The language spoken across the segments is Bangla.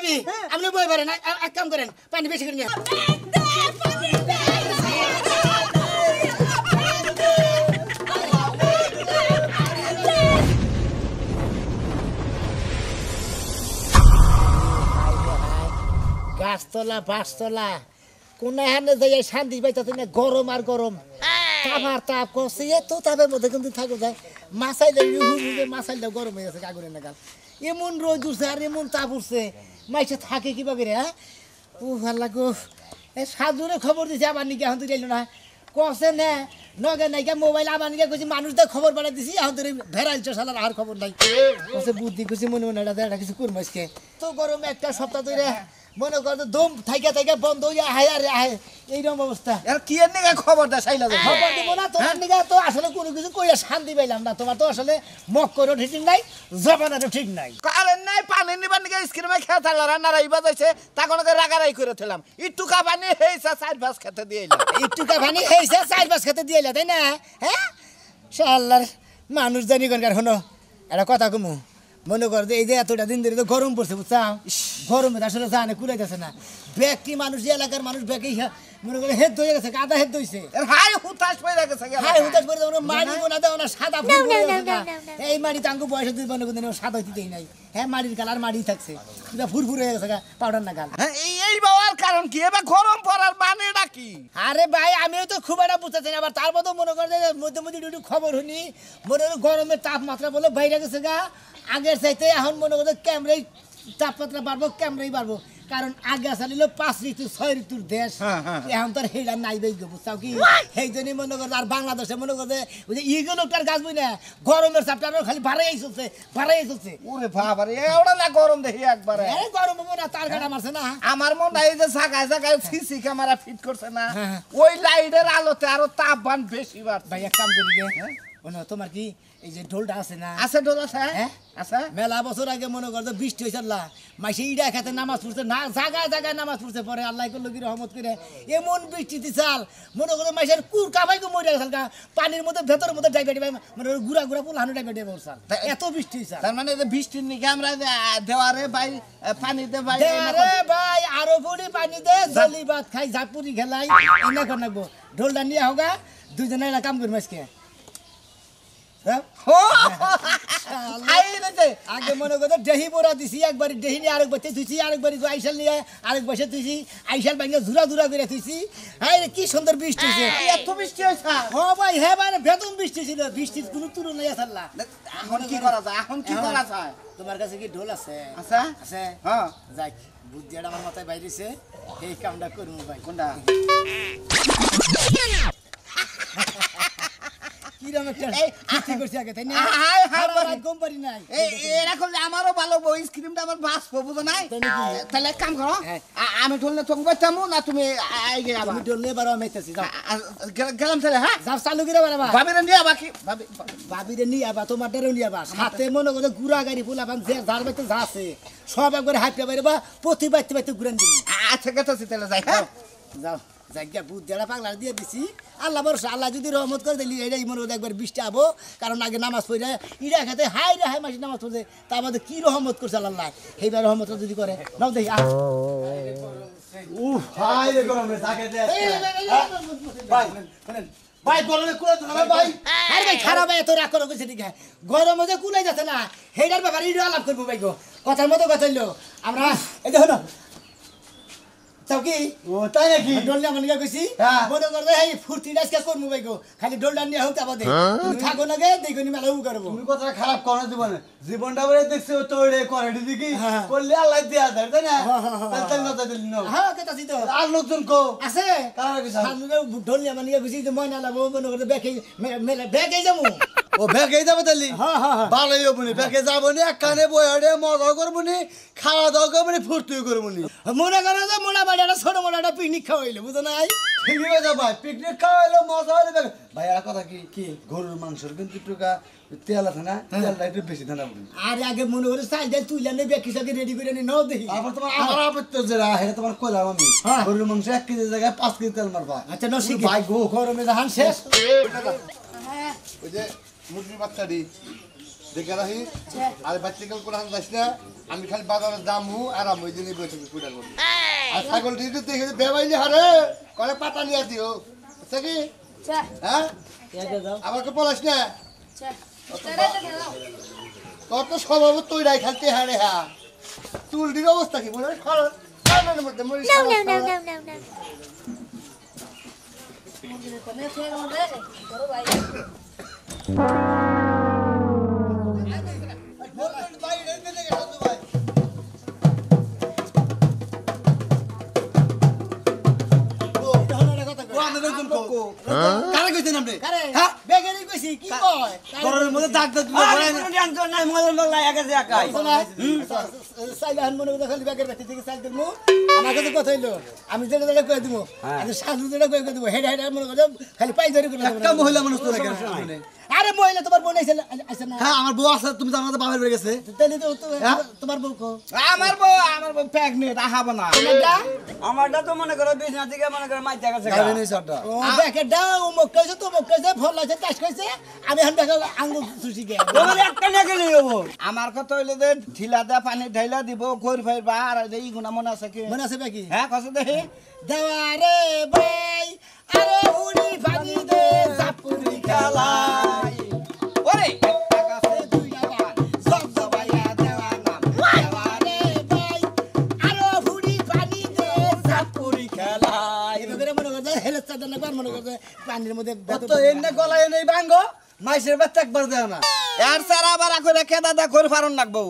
নি আপনি বই পারেন এক কাম করেন পানি বেশি করে নিয়ে গাছতলা বাসতলা কোন হানে যাই শান্তি পাইতে না গরম আর গরম তাপ তাপ করছে এত তাপের মধ্যে কিন্তু থাকো যায় মাছাইলে মাছাইলে গরম হয়ে গেছে আগুনের নাগাল এমন রোদ উঠছে আর এমন তাপ উঠছে মাইসে থাকে কিভাবে রে হ্যাঁ ও ভাল লাগো এ সাজুরে খবর দিছে আবার নাকি এখন তুই না কছে না নগে নাইকা মোবাইল আবার নাকি কইছি মানুষদের খবর পাঠাই দিছি এখন তোর ভেড়াইছে শালার আর খবর নাই কছে বুদ্ধি কইছি মনে মনে এটা কিছু করবো আজকে তো গরম একটা সপ্তাহ ধরে মনে কর দম থাইকা থাইকা বন্ধ হইয়া হায় আর হায় এইরকম অবস্থা আর কি এর নিগা খবরটা চাইলা খবর দিব না তোমার নিগা তো আসলে কোনো কিছু কইয়া শান্তি পাইলাম না তোমার তো আসলে মক্করও ঠিক নাই জবানারও ঠিক নাই কারেন্ট নাই পানি নিবার নিগা স্ক্রিমে খেতা লড়া নারাইবা যাইছে তাকনকে রাগারাই করে থলাম ইটুকা পানি হেইছা চার পাঁচ খেতে দিইলা ইটুকা পানি হেইছা চার পাঁচ খেতে দিইলা তাই না হ্যাঁ শালার মানুষ জানি কোনকার হনো একটা কথা কমু মনে কর এই যে এতটা দিন ধরে তো গরম পড়ছে বুঝছা গরমে আসলে জানে কুলাইতেছে না ব্যক্তি মানুষ এলাকার মানুষ ব্যাকি মনে করে হেদ হয়ে গেছে আধা হেদ হইছে হাই হুতাশ পড়ে গেছে হাই হুতাশ পড়ে আমরা মাটি কোনা দাও না সাদা ফুল পড়ে গেছে এই মাটি তাঙ্গু বয়স দুই বনে কোন সাদা হইতেই নাই হ্যাঁ মাটির কালার মাটি থাকছে কিবা ফুরফুর হয়ে গেছে পাউডার না গাল হ্যাঁ এই বাবার কারণ কি এবার গরম পড়ার মানেটা কি আরে ভাই আমিও তো খুব একটা বুঝতেছি না আবার তার মতো মনে করে মধ্যে মধ্যে একটু খবর শুনি মনে হয় গরমের তাপমাত্রা বলে বাইরে গেছে গা আগের চাইতে এখন মনে করছে ক্যামেরাই তাপমাত্রা বাড়বো ক্যামেরাই বাড়বো কারণ আগে চালিল 5 ঋতু 6 ঋতুর দেশ এখন তো হেডা নাই বেগ বুঝছাও কি সেই জন্যই মনে করছে আর বাংলাদেশে মনে করছে ওই যে ইগলোটার গাছ বই না গরমের চাপটা খালি বাড়াই চলছে ওরে বাবা রে এওড়া না গরম দেখি একবারে আরে গরম হবে না তার কাটা মারছে না আমার মন নাই যে জায়গায় জায়গায় সিসি ক্যামেরা ফিট করছে না ওই লাইটের আলোতে আরো তাপমান বেশি বাড়ছে ভাই এক কাম করি গে তোমার কি এই যে ঢোলটা আছে না আছে ঢোল আছে হ্যাঁ আছে মেলা বছর আগে মনে করতো বৃষ্টি হয়েছে আল্লাহ মাসে ইডা খেতে নামাজ পড়ছে না জায়গায় জায়গায় নামাজ পড়ছে পরে আল্লাহ করলো কি রহমত করে এমন বৃষ্টি দিছাল মনে করতো মাসের কুর কাবাইকে মরে গেছাল পানির মধ্যে ভেতরের মধ্যে ডাইবে ডাইবে মানে গুড়া গুড়া পুল হানু ডাইবে ডাইবে উঠছাল এত বৃষ্টি হয়েছে তার মানে যে বৃষ্টির নিকে আমরা দেওয়ারে ভাই পানিতে ভাই আরে ভাই আরো ফুড়ি পানি দে জলি ভাত খাই ঝাপুরি খেলাই এনে কর নাকবো ঢোলটা নিয়ে হোগা দুইজনে একটা কাম করবো আজকে আগে মনে করতো ডেহি পোড়া দিছি একবার ডেহি নিয়ে আরেকবার থুইছি আরেকবার আইসাল নিয়ে আরেক বসে থুইছি আইসাল ভাঙে ঝুরা ঝুরা করে থুইছি হ্যাঁ কি সুন্দর বৃষ্টি হয়েছে এত বৃষ্টি হয়েছে হ্যাঁ ভাই হ্যাঁ ভাই বেতন বৃষ্টি ছিল বৃষ্টির কোনো তুলনাই আছে না এখন কি করা যায় এখন কি করা যায় তোমার কাছে কি ঢোল আছে আছে আছে হ্যাঁ যাক বুদ্ধিটা আমার মাথায় বাইরেছে এই কামটা করবো ভাই কোনটা আমারও ভালো বই স্ক্রিমটা আমার বাস বুঝো নাই তাহলে কাম করো আমি ঢোললে তুমি বাঁচামো না তুমি ঢোললে বারো মেতেছি গেলাম তাহলে হ্যাঁ যাও চালু করে বাবা ভাবিরে নিয়ে বাকি ভাবিরে নিয়ে আবা তোমার ডেরও নিয়ে আবা সাথে মনে করো গুড়া গাড়ি ফুলাবান যে যার বাইতে যা আছে সব একবার হাঁটতে পারে বা প্রতি বাইতে বাইতে ঘুরেন দিন আচ্ছা গেছি তাহলে যাই হ্যাঁ যাও জায়গা বুদ্ধিটা পাগলা দিয়ে দিছি আল্লাহ ভরসা আল্লাহ যদি রহমত করে দিলি এটাই মনে হয় একবার বৃষ্টি আবো কারণ আগে নামাজ পড়ে ইরা খেতে হাই রে হাই মাসি নামাজ পড়ছে তা আমাদের কি রহমত করছে আল্লাহ এইবার রহমত যদি করে নাও দেখি হাই রে গরমে থাকে দে ভাই ভাই গরমে কুলাই তো না ভাই আরে ভাই খারাপ ভাই এত রাগ করে কইছে ঠিক আছে গরমে যে কুলাই যাচ্ছে না হেডার ব্যাপারে ইডা আলাপ করবো ভাই গো কথার মতো কথা হইলো আমরা এই দেখো না তাও কি ও তাই নাকি ডোলটা মনে কইছি মনে করবে এই ফুর্তি আজকে করবো ভাই গো খালি ডোলটা নিয়ে হোক তারপর তুমি থাকো না গে দেখুনি মেলা উ করবো তুমি কথা খারাপ করো জীবনে জীবনটা বলে দেখছো তো ওরে করে দিকি করলে আল্লাহ দেয়া দেয় তাই না তাই কথা দিলি না হ্যাঁ কেতাছি তো আর লোকজন কো আছে কারা কি সামনে ঢোল নিয়ে মানে কইছি যে ময়না লাবো মনে করতে ব্যাকে মেলা ব্যাকে যাবো ও ব্যাগে যাবে তালি হ্যাঁ হ্যাঁ ভালোই হবো নি ব্যাগে যাবো নি এক কানে বইয়ারে মজা করবো নি খাওয়া দাওয়া করবো নি ফুর্তি করবো নি মনে করো যে মোলা বাড়ি একটা ছোট মোটা একটা পিকনিক খাওয়াইলো বুঝো না ঠিকই হয়ে যাবে পিকনিক খাওয়াইলো মজা হইলো ভাই আর কথা কি কি গরুর মাংসের কিন্তু একটু তেল আছে না তেলটা একটু বেশি ধানা পড়ি আর আগে মনে করে চাল ডাল তুইলা নেই ব্যাকি সাকে রেডি করে নি নাও দেখি আবার তোমার আমার আপত্তি যেটা হেটা তোমার কইলাম আমি গরুর মাংস 1 কেজি জায়গায় 5 কেজি তেল মারবা আচ্ছা নসি ভাই গো গরমে জাহান শেষ ওই যে মুরগির বাচ্চাটি দেখে রাখি আর বাচ্চাকাল কোরআন যাস না আমি খালি বাজারে দামু আর আমি ওই দিনই বসে কুড়ার করবো আর ছাগল দিদি দেখে বেবাইলি হারে করে পাতা নিয়ে দিও বুঝছে কি হ্যাঁ আমাকে বলাস না তোর তো স্বভাব তৈরাই খালতে হারে হ্যাঁ চুলটির অবস্থা কি বলে মধ্যে কারে কইছেন আপনি হ্যাঁ বেগেরই কইছি কি কয় ঘরের মধ্যে দাগ দাগ নাই মোবাইল লাগা গেছে একাই সাইলান মনে করে খালি বেগের ব্যক্তি থেকে সাইল দিমু আমার কাছে কথা হইলো আমি যেটা যেটা কই দিমু আমি সাধু যেটা কই দিমু হেড হেড মনে করে খালি পাই ধরে করে একটা মহিলা মানুষ তো লাগে আরে মহিলা তোমার বোন আইছে না হ্যাঁ আমার বউ আছে তুমি জানো তো বাবার বেড়ে গেছে তাহলে তো তোমার বউ কো আমার বউ প্রেগনেন্ট আহাব না আমারটা তো মনে করো বিছনা থেকে মনে করো মাইজা গেছে গাড়ি নেই সারটা ও দেখে দাও মুখ কইছে তো মুখ কইছে ফল লাগছে তাস কইছে আমি এখন দেখো আঙ্গুল সুসি গে তোমার একটা না গেলে হবো আমার কথা হইলে যে ঢিলা দা পানি ঢাইলা দিব কইর ফাইবা আর এই গুনা মনে আছে কি মনে আছে বাকি হ্যাঁ কসে দেখি দেওয়ারে ভাই আরে হুড়ি ভাগি দে জাপুরি খেলাই ওরে একটা গাছে দুইটা বান সব দবাইয়া দেওয়া নাম দেওয়ারে ভাই আরে হুড়ি ভাগি দে জাপুরি খেলাই এবারে মনে করছে হেলে চাদা না মনে করছে পানির মধ্যে তো এনে গলায় নেই ভাঙ্গো মাইসের বাচ্চা একবার দেও না আর সারা বারা করে কেদা দা কইর ফারন লাগবো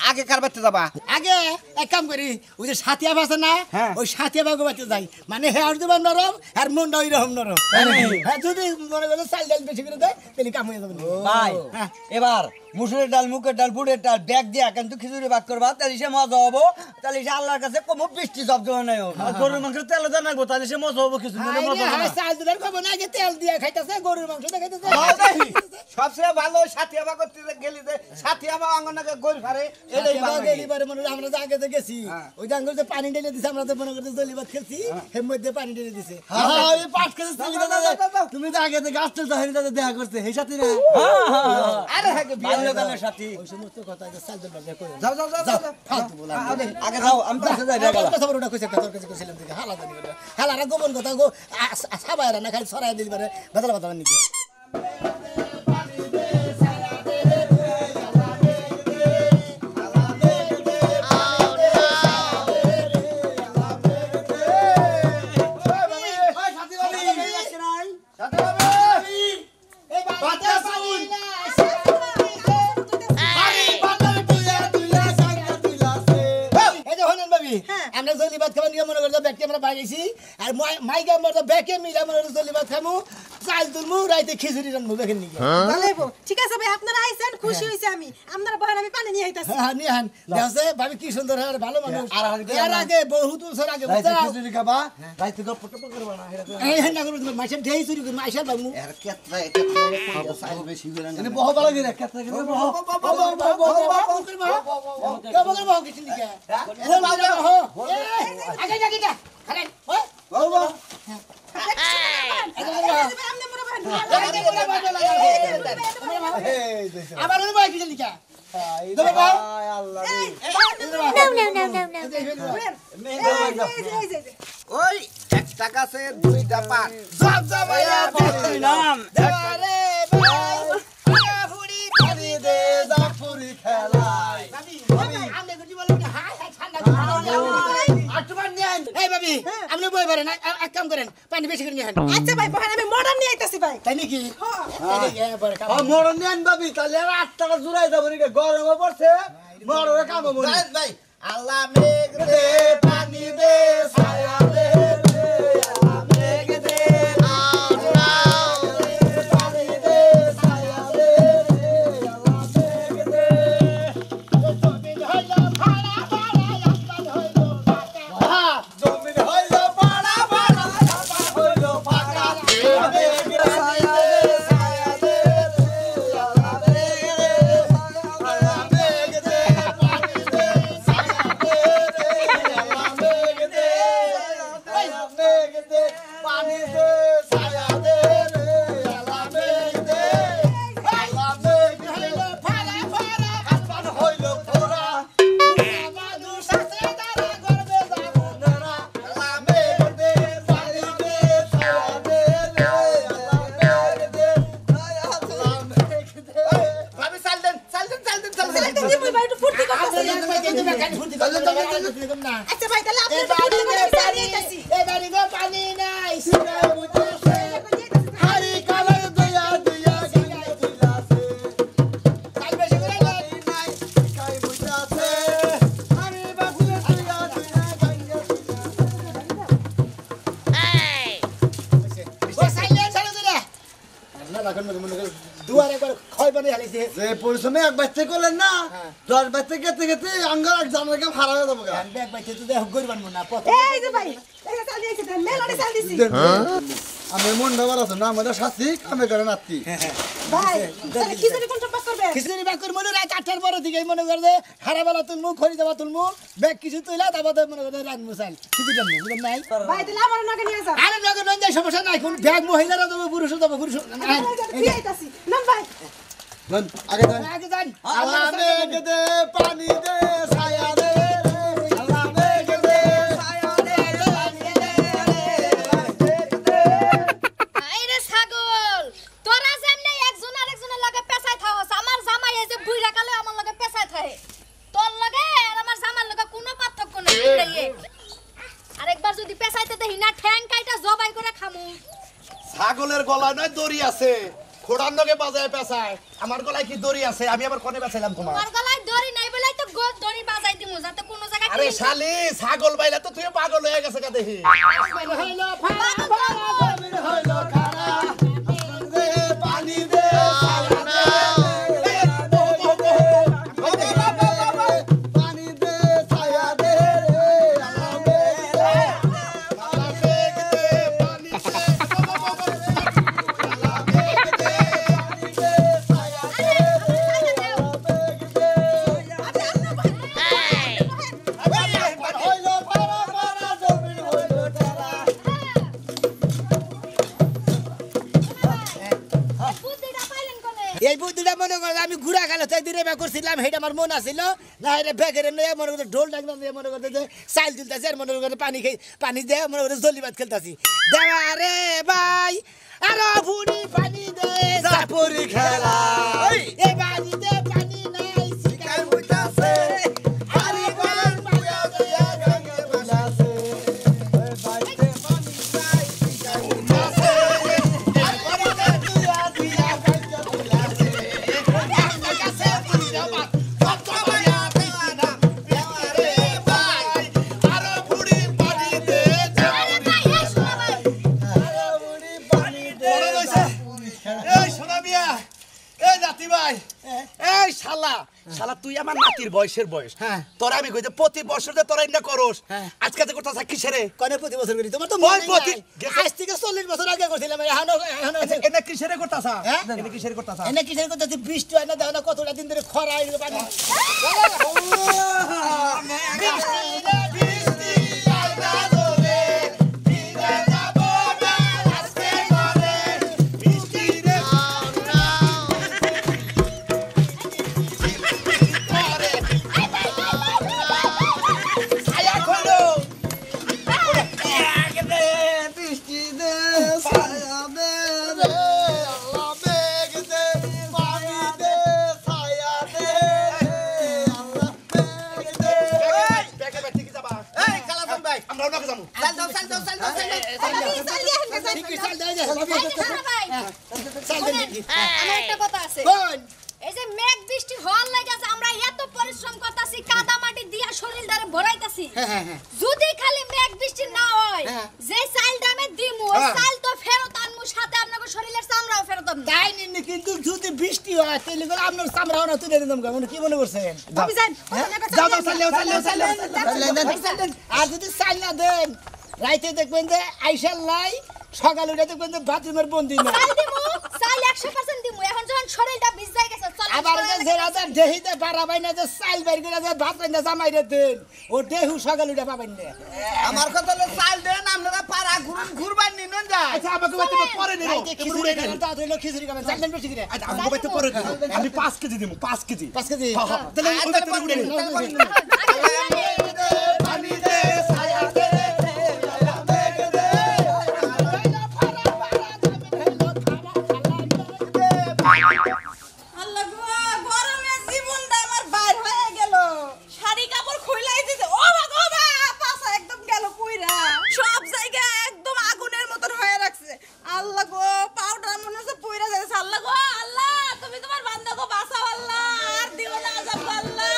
আগে কার বাড়তে যাবা আগে এক কাম করি ওই যে সাথিয়া আছে না হ্যাঁ। ওই সাথিয়া বাগো বাড়তে যাই মানে হেয়ার দেব নরম আর মনটা ওই রকম নরম হ্যাঁ যদি মনে করো চাল ডাল বেশি করে দেয় তাহলে কাম হয়ে যাবে ভাই হ্যাঁ। এবার মুসুরের ডাল মুখের ডাল বুটের ডাল ব্যাগ দিয়া কিন্তু খিচুড়ি ভাগ করবা তাহলে সে মজা হবো তাহলে সে আল্লাহর কাছে কম বৃষ্টি জব্দ নাই গরুর মাংস তেল জানাবো তাহলে সে মজা হবো কিছু আরে হ্যাঁ চাল দিলার খাবো না আগে তেল দিয়া খাইতেছে গরুর মাংস দিয়ে খাইতেছে সবচেয়ে ভালো সাথিয়া বা করতে গেলি যে সাথিয়া বা অঙ্গনাকে কইর ফারে এটাই ভালো লাগে। এবারে মনে হয় আমরা যে আগে যে গেছি ওই যে আঙ্গুল যে পানি ঢেলে দিছে আমরা তো মনে করতে জলি ভাত খেয়েছি এর মধ্যে পানি ঢেলে দিছে হ্যাঁ ওই পাঁচ কেজি তুমি তো আগে গাছ তুলতে হয়নি তাদের দেখা করতে সেই সাথে না আরে হ্যাঁ বাল্যকালের সাথী ওই সমস্ত কথা যে চাল দিল বাগে কই যাও যাও যাও যাও ফালতু বলা আগে খাও আমি পাশে যাই বেগালা কথা বড়টা কইছে কথা কইছে কইছিলাম দেখে হালা জানি ওটা হালারা গোবন কথা গো সাবায়রা না খালি ছড়াই দিল পারে বদলা বদলা নিকে আমরা জলি ভাত খাবার নিয়ে মনে করছো ব্যাগকে আমরা বাইরেছি আর মাইকা আমরা ব্যাগে মিলা মনে করছো জলি ভাত খামু চাল তুলমু রাইতে খিচুড়ি রান্নু দেখেন নিকে ভালোইবো ঠিক আছে ভাই আপনারা আইছেন খুশি হইছে আমি আপনারা বহান আমি পানি নিয়ে আইতাছি হ্যাঁ নিয়ে হান দেখছে ভাবি কি সুন্দর আর ভালো মানুষ আর এর আগে বহুত বছর আগে রাইতে বুঝছো খিচুড়ি খাবা রাইতে গপ্প টপ্প করবা না এই হ্যাঁ না করো মাইশাল ঢেই চুরি করে মাইশাল বাবু এর কেতরা কেতরা সাইল বেশি করে না এনে বহ ভালো করে কেটে কেটে বহ আগে আগে যা খালেন ওই আমনে মোরা বহান আবার ওই বাইক লিখা আল্লাহ ওই একটা গাছে দুইটা পান জব জবাইয়া নাম দেওয়ারে ভাই ফুড়ি ফাড়ি দে জাফুরি খেলাই এই ভাবি আপনি বই পারেন এক কাম করেন পানি বেশি করে নিয়ে আন আচ্ছা ভাই বহান আমি মডার্ন নিয়ে আইতাছি ভাই তাই নাকি মরণ নেন ভাবি তাহলে আর 8 টাকা জুড়াই যাবো নাকি গরম পড়ছে মরণে কাম হবো না ভাই আল্লাহ মেঘ দে পানি দে ছায়া দে আল্লাহ মেঘ দে পানি দে ছায়া দে আল্লাহ মেঘ দে জমিন হইলো পাড়া পাড়া হইলো ফাঁকা মেঘ দে ছায়া দে ছায়া দে আল্লাহ মেঘ দে আল্লাহ মেঘ দে পানি দে ছায়া দে আল্লাহ মেঘ দে সারাক্ষণ মনে করে দুয়ার একবার ক্ষয় বানিয়ে হালিছে যে পরিশ্রমে এক বাচ্চা করলেন না 10 বাচ্চা গেতে গেতে আঙ্গার জানার কাম হারা হয়ে যাবো গা। ব্যাগ বাইতে তুই দেখ গরিব বানবো না পথ এই যে ভাই এই যে চাল দিয়েছি মেলানে চাল দিছি আমি মন ব্যবহার আছে না আমাদের শাস্তি কামে করে নাতি ভাই তাহলে খিচুড়ি কোন পাস করবে খিচুড়ি ব্যাগ করে মনে রাত 8টার পরে দিকে মনে করে যে হারাবেলা তুলমু খড়ি দেওয়া তুলমু ব্যাগ কিছু তুইলা তারপর মনে করে রাত মুসাইল খিচুড়ি জানবো বুঝলাম নাই ভাই তাহলে আমার নাকে নিয়ে যাও আরে নগে নয় যাই সমস্যা নাই কোন ব্যাগ মহিলারা দেবো পুরুষ দেবো পুরুষ দিয়ে আইতাছি নাম ভাই লন আগে যান আগে যান আল্লাহ মেঘ দে পানি দে ছায়া দে আল্লাহ মেঘ দে ছায়া দে পানি দে আইরে ছাগল তোরা যেমনে একজন আরেকজনের লগে পেছায় থাকস আমার জামাই এই যে বুইড়া কালে আমার লগে পেছায় থাকে তোর লগে আর আমার জামার লগে কোনো পার্থক্য নাই আরেকবার যদি পেছাইতে দেই না ঠ্যাং কাইটা জবাই করে খামু ছাগলের গলায় নয় দড়ি আছে খোড়ার নগে বাজায় পেছায় আমার গলায় কি দড়ি আছে আমি আবার কোনে বেছাইলাম তোমার তোমার গলায় দড়ি নাই বলেই তো গোল দড়ি বাজাই দিমু যাতে কোনো জায়গা আরে শালি ছাগল বাইলা তো তুই পাগল হয়ে গেছে কা দেখি পানি দে ছায়া দে পানি দে ছায়া দে আল্লাহ মেঘ দে পানি দে হইলো পারা পারা জমিন হইলো তারা বুদ্ধিটা পাইলেন কোনে এই বুদ্ধিটা মনে করে আমি ঘুরা গেল তাই দিনে ব্যাগ করছিলাম সেইটা আমার মন আছিল না এটা ব্যাগের নিয়ে মনে করতে ঢোল ডাকলাম দিয়ে মনে করতে যে চাল তুলতেছি আর মনে করে পানি খাই পানি দিয়ে মনে করে জলি ভাত খেলতেছি দেওয়া রে ভাই আরো ভুড়ি পানি দে চাপুরি খেলা এ বাড়িতে পানি নাই শিকার হইতাছে আরে গোল মায়া দিয়া গঙ্গে বলাছে ওই বাইতে পানি চাই শিকার হইতাছে আরে তুইয়া তুইয়া গঙ্গে বলাছে আমার কাছে পুরি রাবা কত মায়া দিনা রে ভাই আরো বুড়ি পানি দে আরো বুড়ি পানি দে চাপুরি খেলা এই সোনা মিয়া এই নাতি ভাই এই শালা শালা তুই আমার নাতির বয়সের বয়স হ্যাঁ। তোরা আমি কই যে প্রতি বছর যে তোরা ইন্না করস হ্যাঁ। আজকে যে করতেছ কিসের রে কনে প্রতি বছর করি তোমার তো ওই মনে প্রতি- নাই আজ থেকে 40 বছর আগে করছিলাম এখনো এনে কিসের করতাছ হ্যাঁ? এনে কিসের করতাছ এনে কিসের করতেছি বৃষ্টি হয় না দেখো না কতটা দিন ধরে খরা হয়ে পানি বৃষ্টি দে ছায়া দে রে আল্লাহ মেঘ দে পানি দে ছায়া দে আল্লাহ মেঘ দে ব্যাগে ব্যাগ ঠিক যাবা এই কালাম ভাই আমরা ওনাকে যাবো চাল দাও চাল দাও চাল দাও চাল দাও চাল দিয়ে আনবে চাল ঠিকই চাল দেয় এই যে খারাপ ভাই চাল শোনেন, দেয় আমার একটা কথা আছে কোন এই যে মেঘ বৃষ্টি হওয়ার লাগে যে আমরা এত পরিশ্রম করতাছি কাদা মাটি দিয়া শরীরটারে ভরাইতাছি হ্যাঁ। যদি খালি মেঘ বৃষ্টি না হয় হ্যাঁ। যে চালটা আমি দিমু ওই চাল তো ফেরত আনমু সাথে আপনাদের শরীরের চামড়াও ফেরত আনমু তাই নিন কিন্তু যদি বৃষ্টি হয় তাহলে করে আপনার চামড়াও না তুলে দিতাম কেমন কি মনে করছেন তুমি যান যাও যাও চাল আর যদি চাল না দেন রাইতে দেখবেন যে আইসাল লাই সকাল উঠে দেখবেন যে বাথরুমের বন্দি না চাল দিমু চাল 100% দিমু এখন যখন শরীরটা ভিজাই গেছে চল আবার যে রাজা দেহিতে বাড়াবাই না যে চাল বাইর করে যে ভাত রান্না জামাইরে দেন ও দেহু সকাল উঠে পাবেন না আমার কথা হলো চাল দেন আপনারা পাড়া ঘুরুন ঘুরবার নিন যায় আচ্ছা আমাকে বলতে পরে নিন খিচুড়ি খাবেন তা হইলো খিচুড়ি খাবেন চাল দেন বেশি করে আমাকে বাইতে পরে দিন আমি 5 কেজি দিমু 5 কেজি 5 কেজি তাহলে ওই বাইতে উড়ে নিন পানি দে ছায়া দে আল্লাহ মেঘ দে আল্লাহ গো গরমে জীবনটা আমার বাইর হয়ে গেল শাড়ি কাপড় খুইলাই দিতে ও বাবা পাছা একদম গেল পুইরা সব জায়গা একদম আগুনের মতন হয়ে রাখছে আল্লাহ গো পাউডার মনে হচ্ছে পুইরা যাচ্ছে আল্লাহ গো আল্লাহ তুমি তোমার বান্দাকে বাঁচাও আল্লাহ আর দিও না আযাব আল্লাহ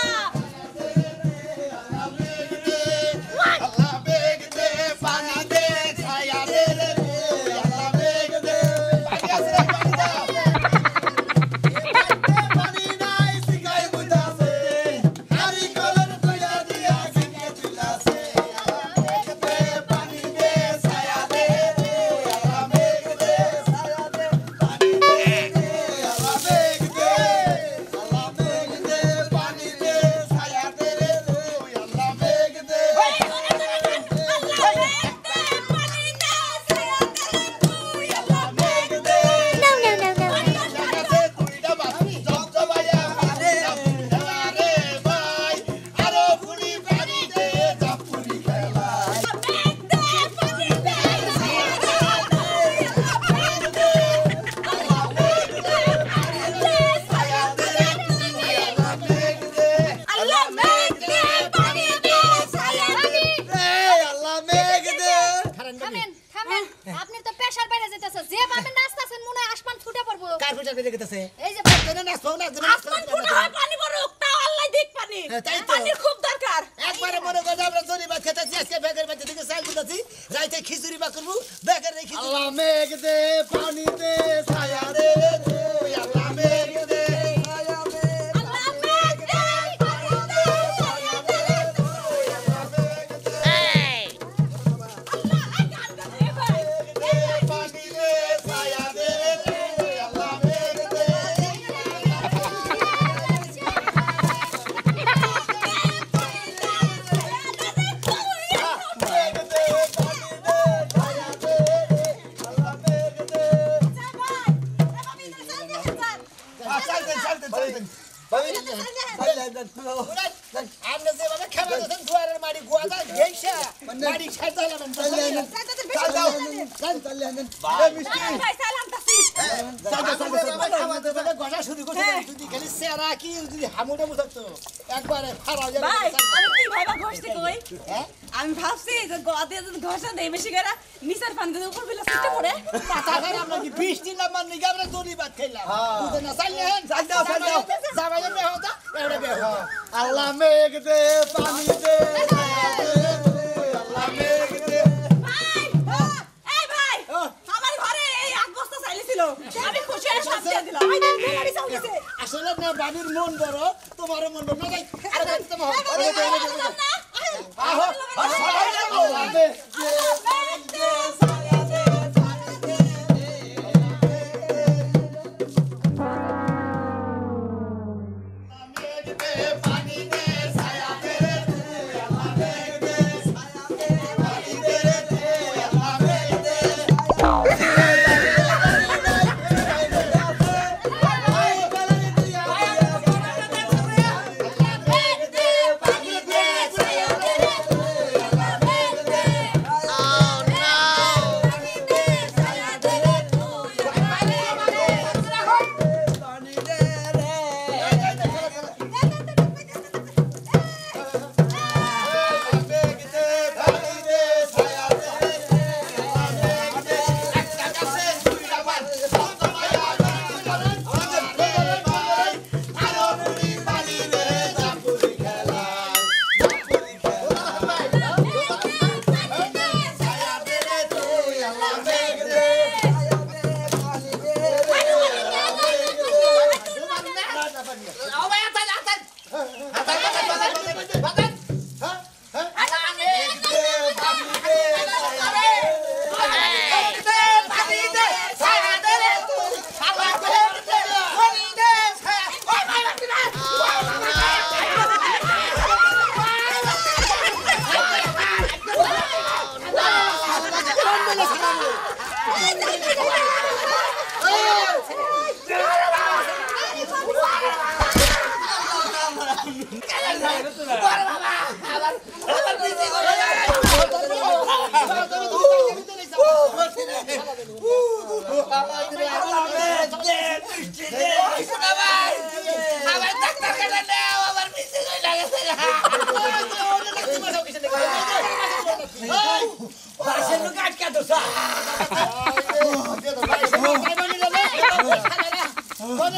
আল্লাহ মেঘ দে পানি দে ছায়া দে রে আল্লাহ মেঘ দে পানি আছে পানি দাও যে ভাবে নাচতাছেন মনে হয় আসমান ফুটে পড়বো কার পয়সা করে গেতেছে এই যে জেনে নাচবো না জেনে আসমান ফুটে হয় পানি পড়ুক তাও আল্লাহ দিক পানি হ্যাঁ, তাই তো। পানির খুব দরকার একবারে মনে করে আমরা জরি ভাত খেতেছি আজকে ব্যাগের মধ্যে থেকে চাল দিতেছি রাইতে খিচুড়ি বা করবো ব্যাগের এই খিচুড়ি আল্লাহ মেঘ দে পানি দে ছায়া দে তুই আল্লাহ মেঘ দে ছায়া দে আল্লাহ মেঘ দে পানি দে ছায়া দে আল্লাহ এই গান গান রে ভাই পানি দে ছায়া দে তুই আল্লাহ মেঘ দে আমরা যেভাবে খেলা দিতেন দুয়ারের মাড়ি গুয়াদা গেইসা মাড়ি ছাড়তে হলাম ভাই সালাম তাসি গজা শুরু করছে যদি খালি সেরা কি যদি হামুডে মুথাতো একবারে ফাড়া যাবে ভাই আমি কি ভাইবা ঘষতে কই হ্যাঁ আমি ভাবছি যে গদে যদি ঘষা দেই বেশি করে নিচের পানি দিয়ে উপর বিলা সিস্টেম করে পাতা খাই আমরা কি 20 দিন নাম্বার নিগে আমরা দড়ি বাদ খাইলাম বুঝে না চাইলে হ্যাঁ যাবাই বে হতা এড়ে বে আল্লাহ মেঘ দে পানি দে ছায়া দে তুই আল্লাহ মেঘ দে ভাই এই ভাই আমার ঘরে এই আট বস্তা চাইলে ছিল আমি খুশি হয়ে সব দিয়ে দিলাম এই দেখ মেলারি চাল দিছে আসলে না বাবির মন বড় তোমার মন বড় না যাই আরে তোমার আল্লাহ মেঘ দে ছায়া দে পানি দে মেঘ দে পানি দে ছায়া দে তুই আল্লাহ মেঘ দে ছায়া দে পানি দে তুই আল্লাহ মেঘ দে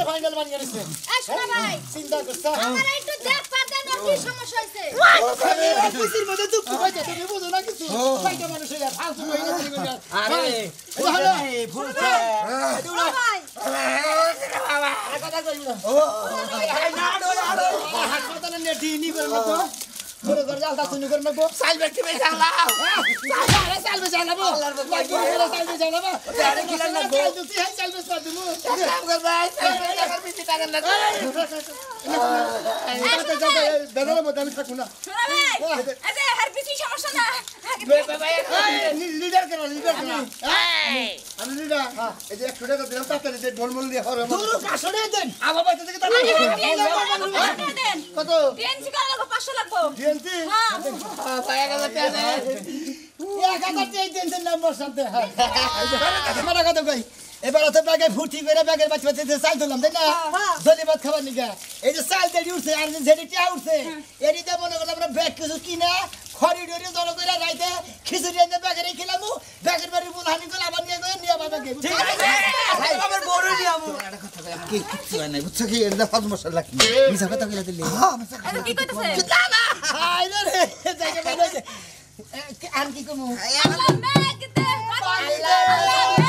ফাইনাল বানিয়ে গেছে এই শোনা ভাই চিন্তা করছ আমার একটু দেখ পাতেন ওর কি সমস্যা হইছে অফিসের মধ্যে চুপ করে তুমি বুঝো না কিছু কয়টা মানুষ হইয়া ফালতু হয়ে গেছে আরে ফুল ও ভাই কথা কইব হাসপাতালে নেটি নি করে না তো বড় করে আলতা তুমি করে না সাইল ব্যক্তি বেশ আল্লাহ চালবে চালাবো লাগি করে চালবে চালাবো আরে কি লাগবে তুই হাই চালবে দিমু কাম কর ভাই টাকার বেশি টাকা না বেদনের মধ্যে আমি থাকবো না শোনা ভাই এই যে হারপিসি সমস্যা না লিডার কেন আমি লিডার এই যে 100 টাকা দিলাম তাড়াতাড়ি যে ঢোলমল দিয়ে হরে দুরু 500 টাকা দেন আমার বাড়ি থেকে তাড়াতাড়ি দেন কত টিএনসি কার লাগবে 500 লাগবে ডিএনসি হ্যাঁ পায়া গেল পেয়ে 1000 টাকা দেন নাম্বার সাথে হ্যাঁ আমার কথা কই এবার তো ব্যাগে ফুটি করে ব্যাগের বাচ্চা বাচ্চা চাল দিলাম তাই না জলি ভাত খাবার নিকা এই যে চাল দেড়ি উঠছে আর যে ঝেড়িটা উঠছে এদিকে মনে করলাম আমরা ব্যাগ কিছু কিনা খড়ি ডরি জড়ো করে রাইতে খিচুড়ি এনে ব্যাগে রেখিলাম ব্যাগের বাড়ি বুলহানি করে আবার নিয়ে গিয়ে নিয়ে বাবা গিয়ে ঠিক আছে আমার বড় নিয়ে আমু কি কিচ্ছু হয় না বুঝছো কি এটা ফাজ মশলা কি মিছা কথা কইলা দিলি এটা কি কইতেছে না না আইলো রে জায়গা বানাইছে আর কি কমু আল্লাহ মে কিতে আল্লাহ